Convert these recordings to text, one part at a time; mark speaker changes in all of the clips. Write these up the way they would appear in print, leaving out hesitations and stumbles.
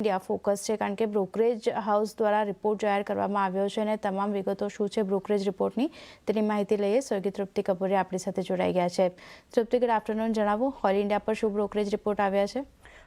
Speaker 1: India focus છે, કારણ કે બ્રોકરેજ હાઉસ દ્વારા રિપોર્ટ જાહેર કરવામાં આવ્યો છે અને તમામ વિગતો શું છે બ્રોકરેજ રિપોર્ટની તેની માહિતી લઈએ. સ્વર્ગીય તૃપ્તિ કપૂરે આપણી સાથે જોડાઈ ગયા છે. તૃપ્તિ, ગુડ આફ્ટરનૂન. જણાવો, ઓલ ઇન્ડિયા પર શું બ્રોકરેજ રિપોર્ટ આવ્યા છે?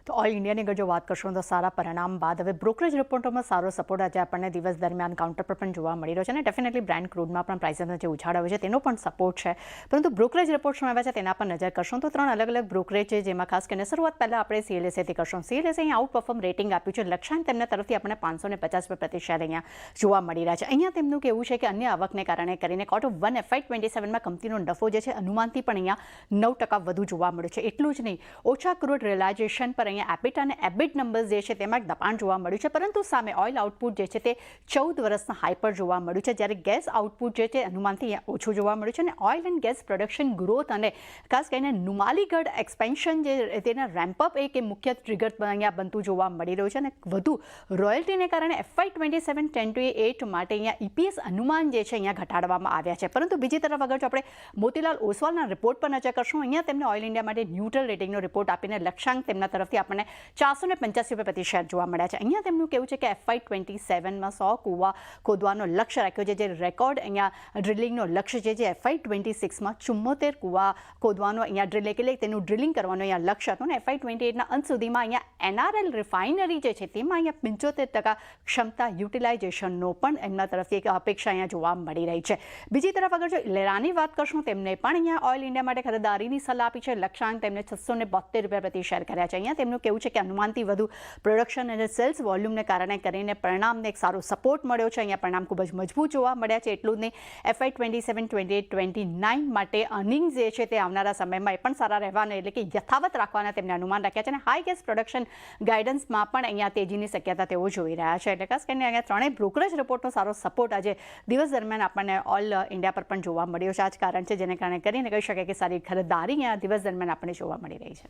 Speaker 2: તો ઓલ ઇન્ડિયાની અગર જો વાત કરશું તો સારા પરિણામ બાદ હવે બ્રોકરેજ રિપોર્ટોમાં સારો સપોર્ટ આજે આપણને દિવસ દરમિયાન કાઉન્ટર પર પણ જોવા મળી રહ્યો છે અને ડેફિનેટલી બ્રેન્ટ ક્રૂડમાં પણ પ્રાઇસનો જે ઉછાળ આવ્યો છે તેનો પણ સપોર્ટ છે. પરંતુ બ્રોકરેજ રિપોર્ટ શું આવ્યા છે તેના પર નજર કરશું તો 3 અલગ અલગ બ્રોકરેજ છે, જેમાં ખાસ કરીને શરૂઆત પહેલાં આપણે CLSAથી કરશું. CLSA અહીં આઉટ પરફોર્મ રેટિંગ આપ્યું છે. લક્ષ્યાંક તેમના તરફથી આપણને 550 પ્રતિ શેર અહીંયા જોવા મળી રહ્યા છે. અહીંયા તેમનું કહેવું છે કે અન્ય આવકને કારણે કરીને Q1 FY27માં કંપનીનો નફો જે છે અનુમાનથી પણ અહીંયા 9% વધુ જોવા મળ્યો છે. એટલું જ નહીં, ઓછા ક્રૂડ રિયલાઇઝેશન પર અહીંયા એબિટ અને એબિટ નંબર્સ જે છે તેમાં દબાણ જોવા મળ્યું છે. પરંતુ સામે ઓઇલ આઉટપુટ જે છે તે 14 વર્ષના હાઈ પર જોવા મળ્યું છે, જ્યારે ગેસ આઉટપુટ જે છે અનુમાનથી ઓછું જોવા મળ્યું છે. અને oil and gas production growth અને ખાસ કરીને નુમાલીગઢ એક્સપેન્શન જે તેના રેમ્પઅપ એક મુખ્ય ટ્રિગર અહીંયા બનતું જોવા મળી રહ્યું છે. અને વધુ રોયલ્ટીને કારણે FY27-28 માટે અહીંયા EPS અનુમાન જે છે અહીંયા ઘટાડવામાં આવ્યા છે. પરંતુ બીજી તરફ અગર જો આપણે મોતીલાલ ઓસવાલના રિપોર્ટ પર નજર કરશું, અહીંયા તેમને ઓઇલ ઇન્ડિયા માટે ન્યુટ્રલ રેટિંગનો રિપોર્ટ આપીને લક્ષ્યાંક તેમના તરફથી આપણને 485 પ્રતિ શેર જોવા મળ્યા છે. અહીંયા તેમનું કહેવું છે કે FY27માં 100 કૂવા ખોદવાનો લક્ષ્ય રાખ્યો છે, જે રેકોર્ડ અહીંયા ડ્રિલિંગનો લક્ષ્ય છે, જે FY26માં 74 કૂવા ખોદવાનો અહીંયા એટલે તેનું ડ્રિલિંગ કરવાનો અહીંયા લક્ષ્ય હતું. અને FY28ના અંત સુધીમાં અહીંયા NRL રિફાઇનરી જે છે તેમાં અહીંયા 75% ક્ષમતા યુટિલાઇઝેશનનો પણ એમના તરફથી એક અપેક્ષા અહીંયા જોવા મળી રહી છે. બીજી તરફ અગર જો લેરાની વાત કરશું, તેમને પણ અહીંયા ઓઇલ ઇન્ડિયા માટે ખરીદારીની સલાહ આપી છે. લક્ષ્યાંક તેમને 672 રૂપિયા પ્રતિ શેર કર્યા છે. અહીંયા તેમનું કહેવું છે કે અનુમાનથી વધુ પ્રોડક્શન અને સેલ્સ વોલ્યુમને કારણે કરીને પરિણામને એક સારો સપોર્ટ મળ્યો છે. અહીંયા પરિણામ ખૂબ જ મજબૂત જોવા મળ્યા છે. એટલું જ નહીં, FY27, 28, 29 માટે અર્નિંગ્સ જે છે તે આવનારા સમયમાં એ પણ સારા રહેવાના એટલે કે યથાવત રાખવાના તેમને અનુમાન રાખ્યા છે. અને હાઈ ગેસ પ્રોડક્શન ગાઈડન્સમાં પણ અહીંયા તેજીની શક્યતા તેઓ જોઈ રહ્યા છે. એટલે ખાસ કરીને અહીંયા ત્રણેય બ્રોકરેજ રિપોર્ટનો સારો સપોર્ટ આજે દિવસ દરમિયાન આપણને ઓલ ઇન્ડિયા પર પણ જોવા મળ્યો છે. આ જ કારણ છે જેને કારણે કરીને કહી શકાય કે સારી ખરીદારી અહીંયા દિવસ દરમિયાન આપણને જોવા મળી રહી છે.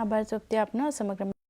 Speaker 1: આભાર તૃપ્તિ આપનો સમગ્ર